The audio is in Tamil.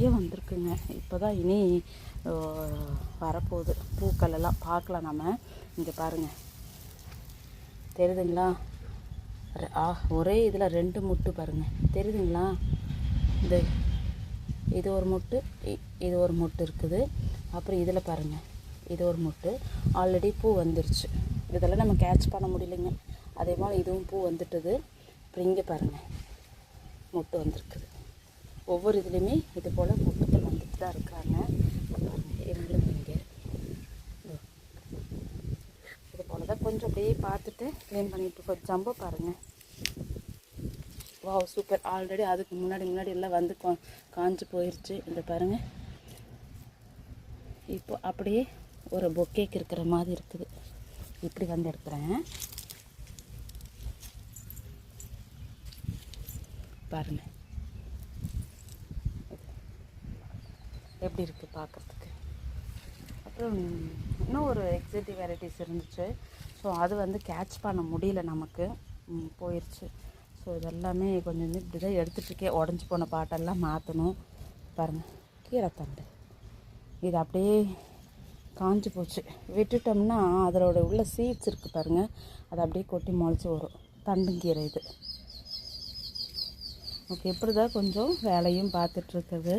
நிறைய வந்திருக்குங்க. இப்போ தான் இனி வரப்போகுது பூக்கள் எல்லாம் பார்க்கலாம் நம்ம. இங்கே பாருங்கள், தெரியுதுங்களா? ஒரே இதில் 2 மொட்டு பாருங்கள், தெரியுதுங்களா? இந்த இது ஒரு மொட்டு, இது ஒரு மொட்டு இருக்குது. அப்புறம் இதில் பாருங்கள், இது ஒரு மொட்டு. ஆல்ரெடி பூ வந்துருச்சு. இதெல்லாம் நம்ம கேட்ச் பண்ண முடியலைங்க. அதே மாதிரி இதுவும் பூ வந்துட்டுது. அப்புறம் இங்கே பாருங்கள், மொட்டு வந்திருக்குது. ஒவ்வொரு இதுலேயுமே இது போல் மொட்டுக்கள் வந்துட்டு தான் இருக்காங்க. இவங்களும் இங்கே இது போல் தான் கொஞ்சம் அப்படியே பார்த்துட்டு க்ளீன் பண்ணிட்டு இருக்கோம். ஜம்போ பாருங்கள், வாவ் சூப்பர். ஆல்ரெடி அதுக்கு முன்னாடி எல்லாம் வந்து காஞ்சு போயிடுச்சு. இந்த பாருங்கள், இப்போ அப்படியே ஒரு பொக்கேக்கு இருக்கிற மாதிரி இருக்குது. இப்படி வந்து எடுக்கிறேன் பாருங்கள், எப்படி இருக்குது பார்க்குறதுக்கு. அப்புறம் இன்னும் ஒரு எக்ஸைட்டிவ் வெரைட்டிஸ் இருந்துச்சு. ஸோ அது வந்து கேட்ச் பண்ண முடியல, நமக்கு போயிடுச்சு. ஸோ இதெல்லாமே கொஞ்சம் இப்படி தான் எடுத்துகிட்ருக்கேன். உடஞ்சி போன பாட்டெல்லாம் மாற்றணும். பாருங்கள், கீரைத்தண்டு இது அப்படியே காஞ்சி போச்சு. விட்டுட்டோம்னா அதோட உள்ள சீட்ஸ் இருக்குது பாருங்கள், அது அப்படியே கொட்டி முளைச்சி வரும். தண்டுங்கீரை இது. ஓகே, இப்படி தான் கொஞ்சம் வேலையும் பார்த்துட்ருக்குது.